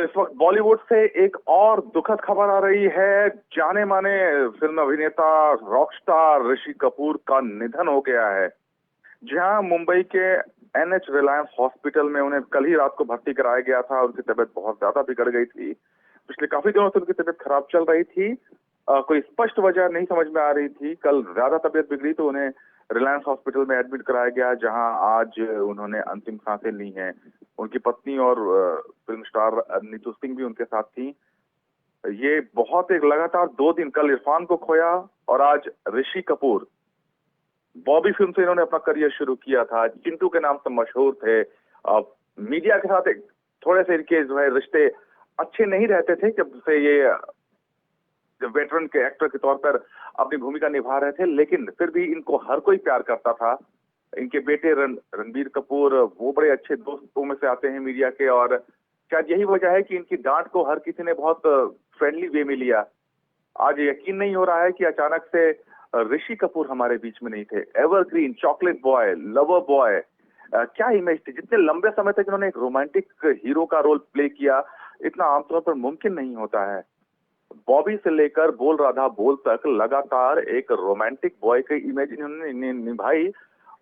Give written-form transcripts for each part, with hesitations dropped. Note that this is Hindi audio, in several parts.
तो इस वक्त बॉलीवुड से एक और दुखद खबर आ रही है। जाने माने फिल्म अभिनेता रॉकस्टार ऋषि कपूर का निधन हो गया है। जहां मुंबई के एनएच रिलायंस हॉस्पिटल में उन्हें कल ही रात को भर्ती कराया गया था। उनकी तबीयत बहुत ज्यादा बिगड़ गई थी। पिछले काफी दिनों से उनकी तबीयत खराब चल रही थी। कोई स्पष्ट वजह नहीं समझ में आ रही थी। कल ज्यादा तबीयत बिगड़ी तो उन्हें रिलायंस हॉस्पिटल में एडमिट कराया गया, जहां आज उन्होंने अंतिम सांसें ली हैं। उनकी पत्नी और फिल्म स्टार नीतू सिंह भी उनके साथ थी। ये बहुत एक लगातार 2 दिन, कल इरफान को खोया और आज ऋषि कपूर। बॉबी फिल्म से इन्होंने अपना करियर शुरू किया था, चिंटू के नाम से मशहूर थे। मीडिया के साथ एक थोड़े से इनके जो है रिश्ते अच्छे नहीं रहते थे जब से ये वेटरन के एक्टर के तौर पर अपनी भूमिका निभा रहे थे, लेकिन फिर भी इनको हर कोई प्यार करता था। इनके बेटे रणबीर कपूर वो बड़े अच्छे दोस्तों में से आते हैं मीडिया के, और शायद यही वजह है कि इनकी डांट को हर किसी ने बहुत फ्रेंडली वे में लिया। आज यकीन नहीं हो रहा है कि अचानक से ऋषि कपूर हमारे बीच में नहीं थे। Evergreen, chocolate boy, lover boy, क्या इमेज थी। जितने लंबे समय तक इन्होंने एक रोमांटिक हीरो का रोल प्ले किया, इतना आमतौर पर मुमकिन नहीं होता है। बॉबी से लेकर बोल राधा बोल तक लगातार एक रोमांटिक बॉय की इमेज इन्होंने निभाई,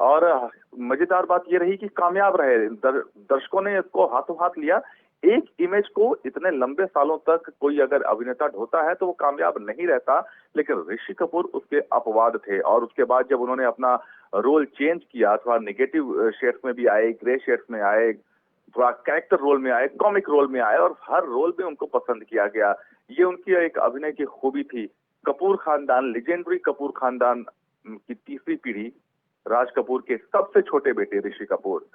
और मजेदार बात ये रही कि कामयाब रहे। दर्शकों ने इसको हाथों हाथ लिया। एक इमेज को इतने लंबे सालों तक कोई अगर अभिनेता ढोता है तो वो कामयाब नहीं रहता, लेकिन ऋषि कपूर उसके अपवाद थे। और उसके बाद जब उन्होंने अपना रोल चेंज किया, थोड़ा निगेटिव शेड्स में भी आए, ग्रे शेड्स में आए, थोड़ा कैरेक्टर रोल में आए, कॉमिक रोल में आए, और हर रोल में उनको पसंद किया गया। ये उनकी एक अभिनय की खूबी थी। कपूर खानदान, लेजेंडरी कपूर खानदान की तीसरी पीढ़ी, राज कपूर के सबसे छोटे बेटे ऋषि कपूर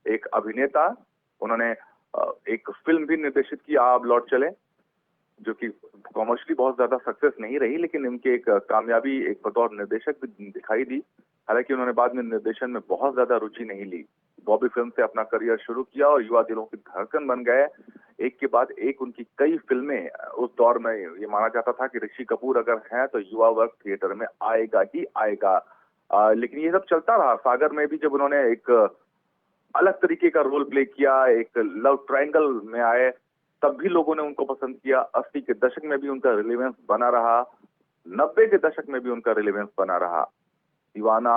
एक अभिनेता। उन्होंने एक फिल्म भी निर्देशित की, आप लौट चले, जो कि कॉमर्शियली बहुत ज्यादा सक्सेस नहीं रही, लेकिन उनके एक कामयाबी एक बतौर निर्देशक भी दिखाई दी। हालांकि उन्होंने बाद में निर्देशन में बहुत ज्यादा रुचि नहीं ली। बॉबी फिल्म से अपना करियर शुरू किया और युवा दिलों की धड़कन बन गए। एक के बाद एक उनकी कई फिल्में। उस दौर में ये माना जाता था कि ऋषि कपूर अगर हैं तो युवा वर्ग थिएटर में आएगा ही आएगा। लेकिन ये सब चलता रहा। सागर में भी जब उन्होंने एक अलग तरीके का रोल प्ले किया, एक लव ट्रायंगल में आए, तब भी लोगों ने उनको पसंद किया। 80 के दशक में भी उनका रिलेवेंस बना रहा, 90 के दशक में भी उनका रिलेवेंस बना रहा। दीवाना,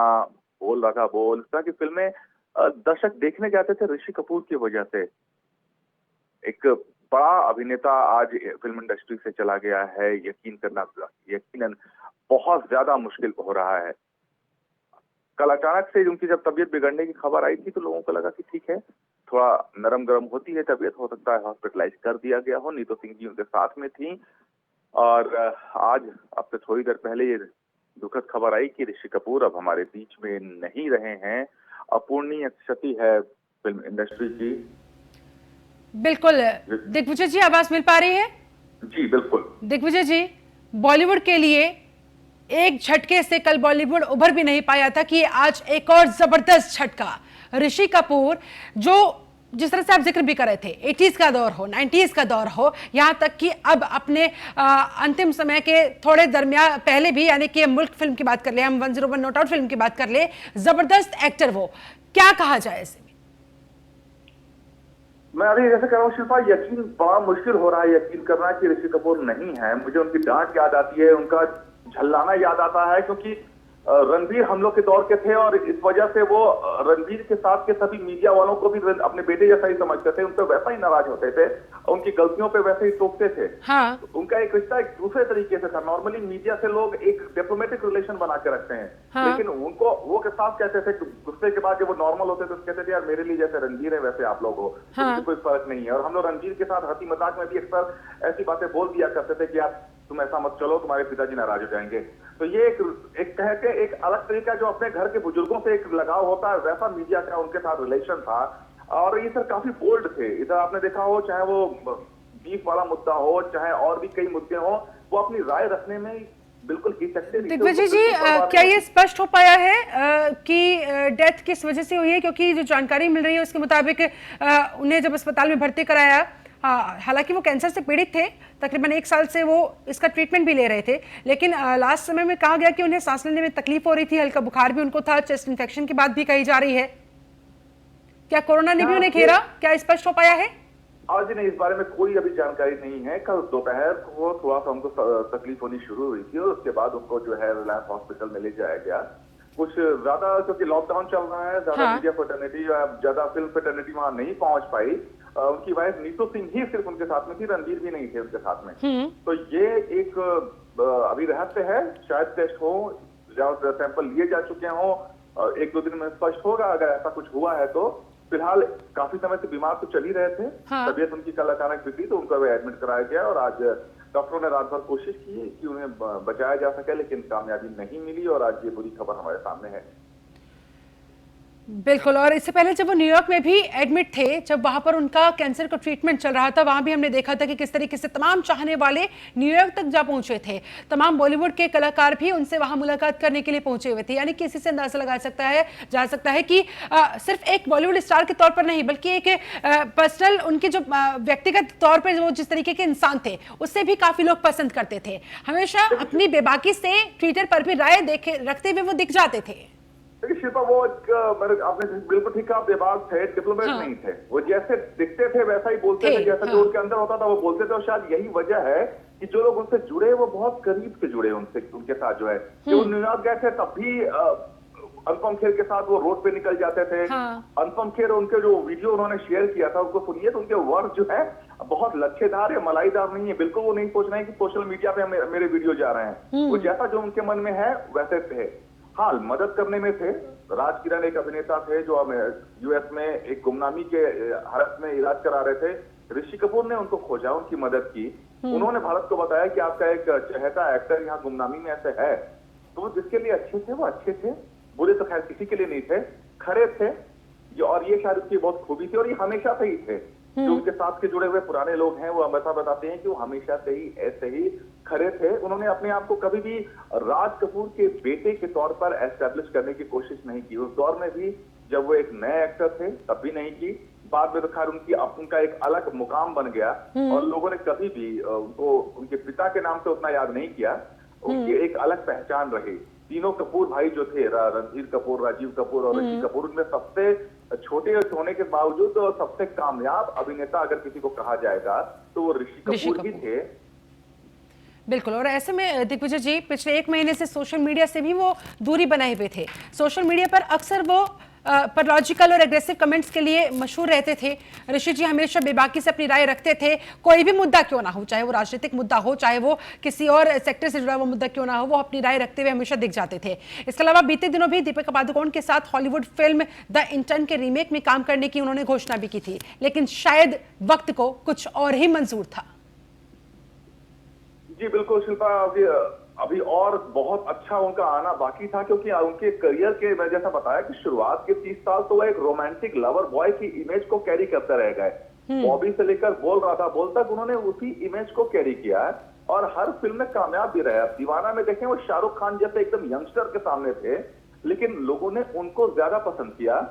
बोल रहा था बोल, इस तरह की फिल्में दर्शक देखने जाते थे ऋषि कपूर की वजह से। एक बड़ा अभिनेता आज फिल्म इंडस्ट्री से चला गया है, यकीन करना यकीनन बहुत ज्यादा मुश्किल हो रहा है। कल अचानक से उनकी जब तबीयत बिगड़ने की खबर आई थी तो लोगों को लगा कि ठीक है, थोड़ा नरम गरम होती है तबीयत, हो सकता है हॉस्पिटलाइज कर दिया गया हो। नीतू सिंह जी उनके साथ में थी, और आज अब से थोड़ी देर पहले ये दुखद खबर आई कि ऋषि कपूर अब हमारे बीच में नहीं रहे हैं। अपूर्णीय क्षति है फिल्म इंडस्ट्री की। बिल्कुल। दिग्विजय जी, आवाज मिल पा रही है? जी बिल्कुल। दिग्विजय जी, बॉलीवुड के लिए एक झटके से कल बॉलीवुड उभर भी नहीं पाया था कि आज एक और जबरदस्त झटका। ऋषि कपूर, जो जिस तरह से आप जिक्र भी कर रहे थे, 80s का दौर हो, 90s का दौर हो, यहां तक कि अब अपने अंतिम समय के थोड़े दरमियान पहले भी, यानी कि मुल्क फिल्म की बात कर ले, हम 101 नॉट आउट फिल्म की बात कर ले, जबरदस्त एक्टर वो, क्या कहा जाए इसे? मैं अभी जैसे कह रहा हूँ शिल्पा, यकीन बड़ा मुश्किल हो रहा है यकीन करना कि ऋषि कपूर नहीं है। मुझे उनकी डांट याद आती है, उनका झल्लाना याद आता है, क्योंकि रणबीर हम लोग के दौर के थे और इस वजह से वो रणबीर के साथ के सभी मीडिया वालों को भी अपने बेटे जैसा ही समझते थे, उन पर वैसा ही नाराज होते थे, उनकी गलतियों पे वैसे ही टोकते थे। हाँ। उनका एक रिश्ता एक दूसरे तरीके से था। नॉर्मली मीडिया से लोग एक डिप्लोमेटिक रिलेशन बना के रखते हैं, हाँ। लेकिन उनको वो के साथ कहते थे, गुस्से के बाद जब वो नॉर्मल होते थे तो कहते थे यार मेरे लिए जैसे रणबीर है वैसे आप लोग हो, हाँ। तो कोई फर्क नहीं है। और हम लोग रणबीर के साथ हंसी मजाक में भी अक्सर ऐसी बातें बोल दिया करते थे कि यार तुम ऐसा मत चलो, तुम्हारे पिताजी नाराज हो जाएंगे। तो ये एक कह के एक अलग तरीका जो अपने घर के बुजुर्गों से एक लगाव होता है, वैसा मीडिया का उनके साथ रिलेशन था। और ये सर काफी बोल्ड थे। इधर आपने देखा हो, चाहे वो बीफ वाला मुद्दा हो, चाहे और भी कई मुद्दे हो, वो अपनी राय रखने में बिल्कुल हिचकते नहीं थे। दिग्विजय जी, क्या ये स्पष्ट हो पाया है कि डेथ किस वजह से हुई है? क्योंकि जो जानकारी मिल रही है उसके मुताबिक उन्हें जब अस्पताल में भर्ती कराया, हालांकि वो कैंसर से पीड़ित थे, तकरीबन 1 साल से वो इसका ट्रीटमेंट भी ले रहे थे, लेकिन लास्ट समय में कहा गया कि उन्हें सांस लेने में तकलीफ हो रही थी, हल्का बुखार भी उनको था, चेस्ट इन्फेक्शन की बात भी कही जा रही है। क्या कोरोना ने भी उन्हें घेरा? क्या स्पष्ट हो पाया है? आज नहीं, इस बारे में कोई अभी जानकारी नहीं है। कल दोपहर को थोड़ा सा उनको तकलीफ होनी शुरू हुई थी और उसके बाद उनको जो है रिलायंस हॉस्पिटल में ले जाया गया। कुछ ज्यादा, क्योंकि लॉकडाउन चल रहा है, ज्यादा हाँ। मीडिया फ्रेटर्निटी या ज्यादा फिल्म फ्रेटर्निटी वहां नहीं पहुंच पाई। उनकी वाइफ नीतू सिंह ही सिर्फ उनके साथ में थी, रणवीर भी नहीं थे उनके साथ में। तो ये एक अभी रहस्य है, शायद टेस्ट हो, सैंपल लिए जा चुके हों, एक दो दिन में स्पष्ट होगा अगर ऐसा कुछ हुआ है तो। फिलहाल काफी समय से बीमार तो चल ही रहे थे। हाँ। तबीयत उनकी कल अचानक बिगड़ी तो उनको एडमिट कराया गया और आज डॉक्टरों ने रात भर कोशिश की कि उन्हें बचाया जा सके, लेकिन कामयाबी नहीं मिली और आज ये बुरी खबर हमारे सामने है। बिल्कुल। और इससे पहले जब वो न्यूयॉर्क में भी एडमिट थे, जब वहां पर उनका कैंसर का ट्रीटमेंट चल रहा था, वहां भी हमने देखा था कि किस तरीके से तमाम चाहने वाले न्यूयॉर्क तक जा पहुंचे थे। तमाम बॉलीवुड के कलाकार भी उनसे वहां मुलाकात करने के लिए पहुंचे हुए थे। यानी कि इसी से अंदाजा लगा सकता है जा सकता है कि सिर्फ एक बॉलीवुड स्टार के तौर पर नहीं, बल्कि एक पर्सनल उनके जो व्यक्तिगत तौर पर वो जिस तरीके के इंसान थे, उससे भी काफी लोग पसंद करते थे। हमेशा अपनी बेबाकी से ट्विटर पर भी राय रखते हुए वो दिख जाते थे। देखिए शिल्पा, वो आपने बिल्कुल ठीक कहा, बेबाक थे, डिप्लोमेट हाँ। नहीं थे। वो जैसे दिखते थे वैसा ही बोलते थे, जैसा जो उनके अंदर होता था वो बोलते थे। और शायद यही वजह है कि जो लोग उनसे जुड़े वो बहुत करीब से जुड़े उनसे, उनके साथ जो है। कि वो न्यूयॉर्क गए थे तब भी अनुपम खेर के साथ वो रोड पे निकल जाते थे। हाँ। अनुपम खेर, उनके जो वीडियो उन्होंने शेयर किया था उनको सुनिए तो उनके वर्ड जो है बहुत लच्छेदार या मलाईदार नहीं है। बिल्कुल वो नहीं सोच रहे हैं कि सोशल मीडिया पे मेरे वीडियो जा रहे हैं। वो जैसा जो उनके मन में है वैसे थे। हाँ, मदद करने में थे। राज किरण एक अभिनेता थे जो यूएस में एक गुमनामी के हालत में इलाज करा रहे थे। ऋषि कपूर ने उनको खोजा, उनकी मदद की। उन्होंने भारत को बताया कि आपका एक चहेता एक्टर यहाँ गुमनामी में ऐसे है। तो वो जिसके लिए अच्छे थे वो अच्छे थे, बुरे तो खैर किसी के लिए नहीं थे, खरे थे। और ये शायद उसकी बहुत खूबी थी और ये हमेशा से ही थे। जो उनके साथ के जुड़े हुए पुराने लोग हैं वो हमेशा बताते हैं कि वो हमेशा से ही ऐसे ही खरे थे। उन्होंने अपने आप को कभी भी राज कपूर के बेटे के तौर पर एस्टेब्लिश करने की कोशिश नहीं की। उस दौर में भी जब वो एक नए एक्टर थे तब भी नहीं की। बाद में तो खैर उनका एक अलग मुकाम बन गया और लोगों ने कभी भी उनको उनके पिता के नाम से उतना याद नहीं किया। उनकी एक अलग पहचान रही। तीनों कपूर भाई जो थे, रणधीर कपूर, राजीव कपूर और ऋषि कपूर, उनमें सबसे छोटे होने के बावजूद और सबसे कामयाब अभिनेता अगर किसी को कहा जाएगा तो वो ऋषि कपूर ही थे। बिल्कुल। और ऐसे में दिग्विजय जी पिछले एक महीने से सोशल मीडिया से भी वो दूरी बनाए हुए थे। सोशल मीडिया पर अक्सर वो लॉजिकल और एग्रेसिव कमेंट्स के लिए मशहूर रहते थे। ऋषि जी हमेशा बेबाकी से अपनी राय रखते थे, कोई भी मुद्दा क्यों ना हो, चाहे वो राजनीतिक मुद्दा हो, चाहे वो किसी और सेक्टर से जुड़ा हुआ मुद्दा क्यों ना हो, वो अपनी राय रखते हुए हमेशा दिख जाते थे। इसके अलावा बीते दिनों भी दीपिका पादुकोण के साथ हॉलीवुड फिल्म द इंटर्न के रीमेक में काम करने की उन्होंने घोषणा भी की थी, लेकिन शायद वक्त को कुछ और ही मंजूर था। जी बिल्कुल शिल्पा, अभी और बहुत अच्छा उनका आना बाकी था, क्योंकि उनके करियर के, मैं जैसा बताया कि शुरुआत के 30 साल तो वो एक रोमांटिक लवर बॉय की इमेज को कैरी करते रह गए। बॉबी से लेकर बोल रहा था बोल तक उन्होंने उसी इमेज को कैरी किया है और हर फिल्म में कामयाब भी रहे। दीवाना में देखें वो शाहरुख खान जैसे एकदम यंगस्टर के सामने थे, लेकिन लोगों ने उनको ज्यादा पसंद किया।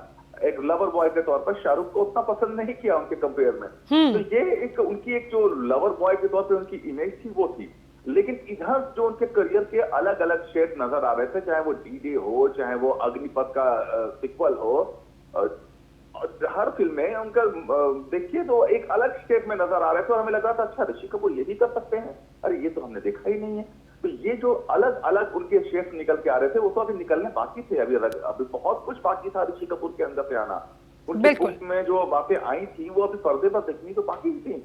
एक लवर बॉय के तौर पर शाहरुख को उतना पसंद नहीं किया उनके कंपेयर में। तो ये एक उनकी एक जो लवर बॉय के तौर पर उनकी इमेज थी वो थी। लेकिन इधर जो उनके करियर के अलग अलग शेड नजर आ रहे थे, चाहे वो डी-डे हो, चाहे वो अग्निपथ का सिक्वल हो, हर फिल्म में उनका देखिए तो एक अलग शेड में नजर आ रहे थे और हमें लग रहा था अच्छा ऋषि कपूर ये भी कर सकते हैं, अरे ये तो हमने देखा ही नहीं है। तो ये जो अलग अलग उनके शेड्स निकल के आ रहे थे वो तो अभी निकलने बाकी थे। अभी बहुत कुछ बाकी था ऋषि कपूर के अंदर से आना। उनके बुक में जो बातें आई थी वो अभी पर्दे पर दिखनी तो बाकी थी।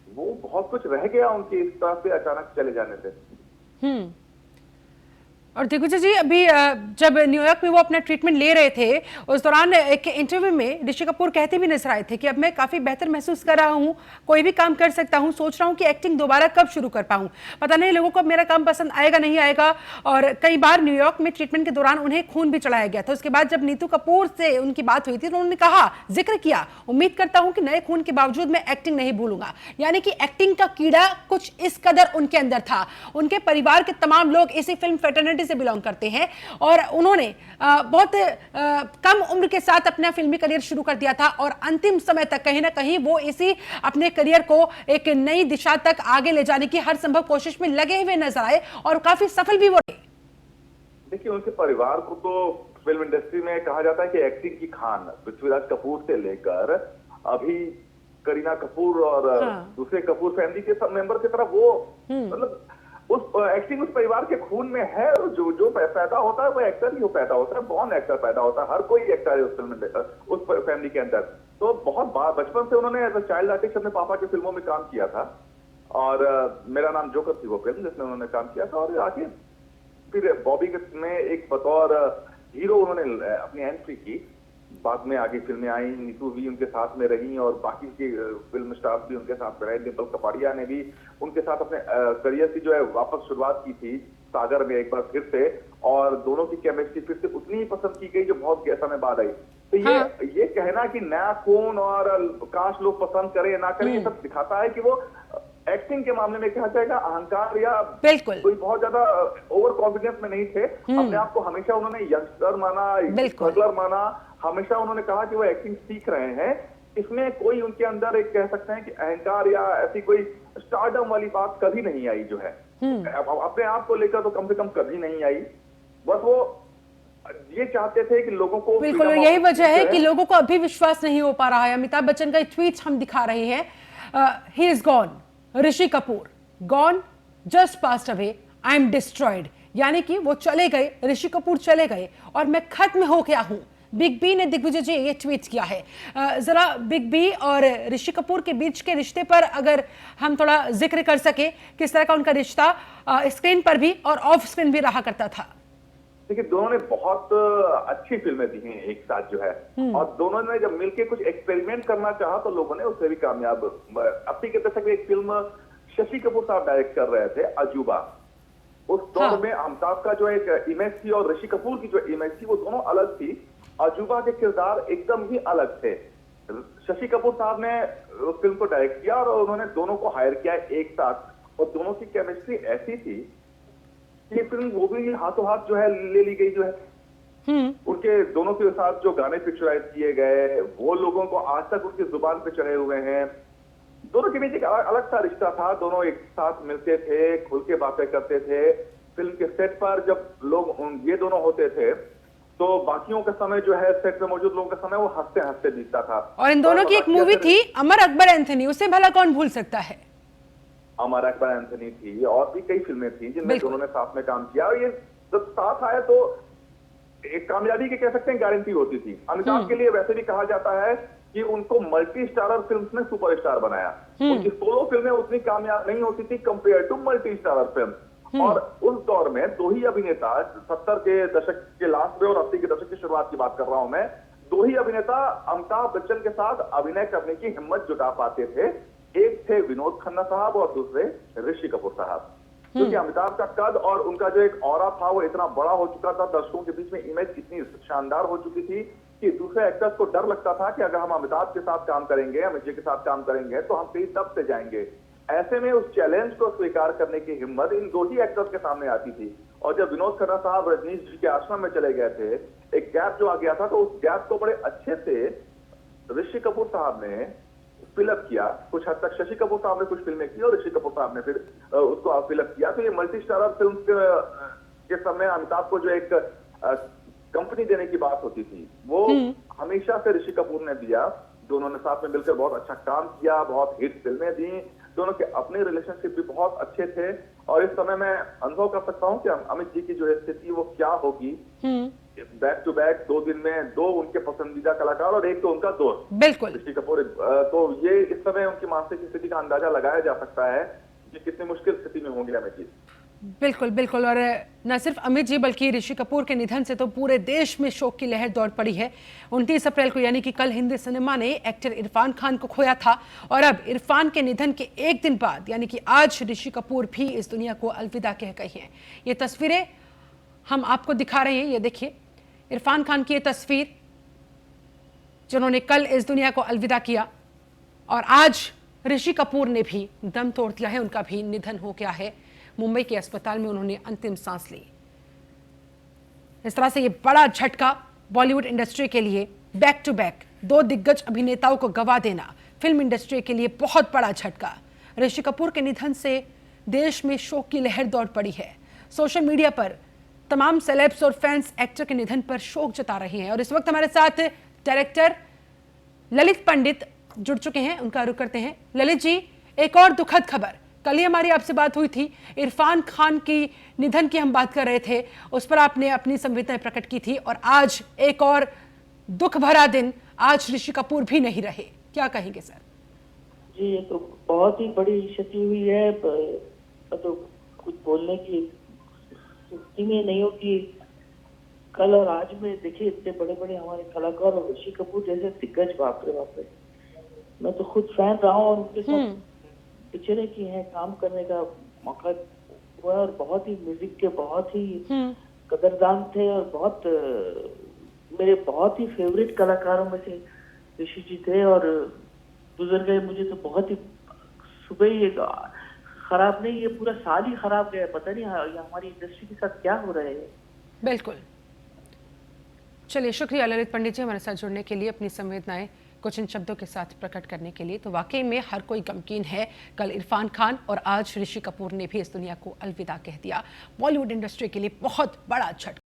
वो बहुत कुछ रह गया उनके इस तरह से अचानक चले जाने से। और दिग्विजय जी अभी जब न्यूयॉर्क में वो अपना ट्रीटमेंट ले रहे थे, उस दौरान एक इंटरव्यू में ऋषि कपूर कहते भी नजर आए थे कि अब मैं काफी बेहतर महसूस कर रहा हूं, कोई भी काम कर सकता हूं, सोच रहा हूं कि एक्टिंग दोबारा कब शुरू कर पाऊं, पता नहीं लोगों को अब मेरा काम पसंद आएगा नहीं आएगा। और कई बार न्यूयॉर्क में ट्रीटमेंट के दौरान उन्हें खून भी चढ़ाया गया था। उसके बाद जब नीतू कपूर से उनकी बात हुई थी तो उन्होंने कहा, जिक्र किया, उम्मीद करता हूं कि नए खून के बावजूद मैं एक्टिंग नहीं भूलूंगा। यानी कि एक्टिंग का कीड़ा कुछ इस कदर उनके अंदर था। उनके परिवार के तमाम लोग इसी फिल्म फ्रेटर्निटी से बिलोंग करते हैं और उन्होंने बहुत कम उम्र के साथ अपना फिल्मी करियर शुरू कर दिया था और अंतिम समय तक कहीं ना कहीं वो इसी अपने करियर को एक नई दिशा तक आगे ले जाने की हर संभव कोशिश में लगे हुए नजर आए और काफी सफल भी वो रहे। देखिए उनके परिवार को तो फिल्म इंडस्ट्री में कहा जाता है कि एक्टिंग की खान, पृथ्वीराज कपूर से लेकर अभी करीना कपूर और हाँ। दूसरे कपूर फैमिली के सब मेंबर की तरह वो मतलब उस एक्टिंग उस परिवार के खून में है। जो जो पैदा होता है वो एक्टर ही पैदा होता है, बॉर्न एक्टर पैदा होता है, हर कोई एक्टर है उस फिल्म में, उस फैमिली के अंदर। तो बहुत बचपन से उन्होंने एज अ चाइल्ड आर्टिस्ट अपने पापा की फिल्मों में काम किया था और मेरा नाम जोकर थी वो फिल्म जिसमें उन्होंने काम किया था। और आगे फिर बॉबी में एक बतौर हीरो उन्होंने अपनी एंट्री की। बाद में आगे फिल्में आई, नीतू भी उनके साथ में रही और बाकी के फिल्म स्टार्स भी उनके साथ में रहे। डिम्पल कपाड़िया ने भी उनके साथ अपने करियर की जो है वापस शुरुआत की थी सागर में एक बार फिर से, और दोनों की केमिस्ट्री फिर से उतनी ही पसंद की गई जो बहुत समय बाद आई। तो ये कहना कि नया खून और काश लोग पसंद करें ना करें, ये सब दिखाता है कि वो एक्टिंग के मामले में कहा जाएगा अहंकार या बिल्कुल कोई बहुत ज्यादा ओवर कॉन्फिडेंस में नहीं थे। अपने आप को हमेशा उन्होंने यंगस्टर माना, स्ट्रगलर माना। हमेशा उन्होंने कहा कि वो एक्टिंग सीख रहे हैं। इसमें कोई उनके अंदर एक कह सकते हैं कि अहंकार या ऐसी कोई स्टारडम वाली बात कभी नहीं आई जो है। अपने आप को लेकर तो कम से कम कभी नहीं आई। बस वो ये चाहते थे कि लोगों को, बिल्कुल यही वजह है कि लोगों को अभी विश्वास नहीं हो पा रहा है। अमिताभ बच्चन का ट्वीट हम दिखा रहे हैं, he is gone, Rishi Kapoor gone, just passed away, I am destroyed. यानी कि वो चले गए, ऋषि कपूर चले गए और मैं खत्म हो गया हूं। बिग बी ने दिग्विजय जी ये ट्वीट किया है। जरा बिग बी और ऋषि कपूर के बीच के रिश्ते पर अगर हम थोड़ा जिक्र कर सके, किस तरह का उनका रिश्ता स्क्रीन पर भी और ऑफ स्क्रीन भी रहा करता था। देखिए दोनों ने बहुत अच्छी फिल्में दी हैं एक साथ जो है, और दोनों ने जब मिलके कुछ एक्सपेरिमेंट करना चाहा तो लोगों ने उससे भी कामयाब। 80 के दशक में एक फिल्म शशि कपूर साहब डायरेक्ट कर रहे थे, अजूबा। उस दौर में अमिताभ का जो एक इमेज थी और ऋषि कपूर की जो इमेज थी वो दोनों अलग थी। अजूबा के किरदार एकदम ही अलग थे। शशि कपूर साहब ने उस फिल्म को डायरेक्ट किया और उन्होंने दोनों को हायर किया एक साथ, और दोनों की केमिस्ट्री ऐसी थी कि फिल्म वो भी हाथों हाथ जो है ले ली गई जो है। उनके दोनों के साथ जो गाने पिक्चराइज किए गए वो लोगों को आज तक उनकी जुबान पे चढ़े हुए हैं। दोनों के बीच एक अलग सा रिश्ता था। दोनों एक साथ मिलते थे, खुल के बातें करते थे। फिल्म के सेट पर जब लोग ये दोनों होते थे तो बाकियों का समय जो है, सेट पे मौजूद लोगों का समय वो हंसते हंसते बीतता था। और इन दोनों की एक मूवी थी अमर अकबर एंथनी, उसे भला कौन भूल सकता है। अमर अकबर एंथनी थी और भी कई फिल्में थी जिनमें दोनों ने साथ में काम किया, और ये जब साथ आए तो एक कामयाबी की कह सकते हैं गारंटी होती थी। अमिताभ के लिए वैसे भी कहा जाता है कि उनको मल्टी स्टारर फिल्म्स में सुपरस्टार बनाया। उनकी सोलो फिल्में उतनी कामयाब नहीं होती थी compare to multi starrer film. और उस दौर में दो ही अभिनेता, 70 के दशक के लास्ट में और 80 के दशक की शुरुआत की बात कर रहा हूं मैं, दो ही अभिनेता अमिताभ बच्चन के साथ अभिनय करने की हिम्मत जुटा पाते थे। एक थे विनोद खन्ना साहब और दूसरे ऋषि कपूर साहब। क्योंकि अमिताभ का कद और उनका जो एक ऑरा था वो इतना बड़ा हो चुका था, दर्शकों के बीच में इमेज इतनी शानदार हो चुकी थी कि दूसरे एक्टर्स को डर लगता था कि अगर हम अमिताभ के साथ काम करेंगे, अमित जी के साथ काम करेंगे तो हम कहीं दब से जाएंगे। ऐसे में उस चैलेंज को स्वीकार करने की हिम्मत इन दो ही एक्टर्स के सामने आती थी। और जब विनोद खन्ना साहब रजनीश जी के आश्रम में चले गए थे, एक गैप जो आ गया था, तो उस गैप को बड़े अच्छे से ऋषि कपूर साहब ने फिलअप किया। कुछ हद तक शशि कपूर साहब ने कुछ फिल्में की और ऋषि कपूर साहब ने फिर उसको फिलअप किया। तो ये मल्टी स्टारर फिल्म के समय अमिताभ को जो एक कंपनी देने की बात होती थी वो हमेशा से ऋषि कपूर ने दिया। दोनों ने साथ में मिलकर बहुत अच्छा काम किया, बहुत हिट फिल्में दी। दोनों के अपने रिलेशनशिप भी बहुत अच्छे थे। और इस समय मैं अनुभव कर सकता हूँ कि अमित जी की जो स्थिति वो क्या होगी। बैक टू बैक 2 दिन में 2 उनके पसंदीदा कलाकार और एक तो उनका दोस्त बिल्कुल ऋषि कपूर। तो ये इस समय उनकी मानसिक स्थिति का अंदाजा लगाया जा सकता है कि कितनी मुश्किल स्थिति में होंगे अमित जी। बिल्कुल बिल्कुल। और न सिर्फ अमित जी बल्कि ऋषि कपूर के निधन से तो पूरे देश में शोक की लहर दौड़ पड़ी है। 29 अप्रैल को यानी कि कल हिंदी सिनेमा ने एक्टर इरफान खान को खोया था, और अब इरफान के निधन के एक दिन बाद यानी कि आज ऋषि कपूर भी इस दुनिया को अलविदा कह गई हैं। ये तस्वीरें हम आपको दिखा रहे हैं, ये देखिए इरफान खान की ये तस्वीर जिन्होंने कल इस दुनिया को अलविदा किया, और आज ऋषि कपूर ने भी दम तोड़ दिया है, उनका भी निधन हो गया है। मुंबई के अस्पताल में उन्होंने अंतिम सांस ली। इस तरह से ये बड़ा झटका बॉलीवुड इंडस्ट्री के लिए, बैक टू बैक 2 दिग्गज अभिनेताओं को गवा देना फिल्म इंडस्ट्री के लिए बहुत बड़ा झटका। ऋषि कपूर के निधन से देश में शोक की लहर दौड़ पड़ी है। सोशल मीडिया पर तमाम सेलेब्स और फैंस एक्टर के निधन पर शोक जता रहे हैं। और इस वक्त हमारे साथ डायरेक्टर ललित पंडित जुड़ चुके हैं, उनका रुख करते हैं। ललित जी, एक और दुखद खबर, कल ही हमारी आपसे बात हुई थी, इरफान खान की निधन की हम बात कर रहे थे, उस पर आपने अपनी संवेदनाएं प्रकट की थी, और आज एक और दुख भरा दिन, आज ऋषि कपूर भी नहीं रहे, क्या कहेंगे सर? जी, ये तो बहुत ही बड़ी क्षति हुई है। तो कुछ बोलने की स्थिति में नहीं हो कि कल और आज में देखिए इतने बड़े बड़े हमारे कलाकार और ऋषि कपूर जैसे दिग्गज, बाप रे बाप रे। मैं तो खुद फैन रहा हूँ और उनके साथ पिक्चरें की हैं, काम करने का मौका हुआ, और बहुत ही म्यूजिक के बहुत ही कदरदान थे, और बहुत मेरे बहुत ही फेवरेट कलाकारों में से ऋषि जी थे, और गुजर गए। मुझे तो बहुत ही सुबह ही खराब नहीं, ये पूरा साल ही खराब गया। पता नहीं ये हमारी इंडस्ट्री के साथ क्या हो रहा है। बिल्कुल। चलिए, शुक्रिया ललित पंडित जी हमारे साथ जुड़ने के लिए, अपनी संवेदनाएं कुछ इन शब्दों के साथ प्रकट करने के लिए। तो वाकई में हर कोई गमगीन है। कल इरफान खान और आज ऋषि कपूर ने भी इस दुनिया को अलविदा कह दिया। बॉलीवुड इंडस्ट्री के लिए बहुत बड़ा झटका।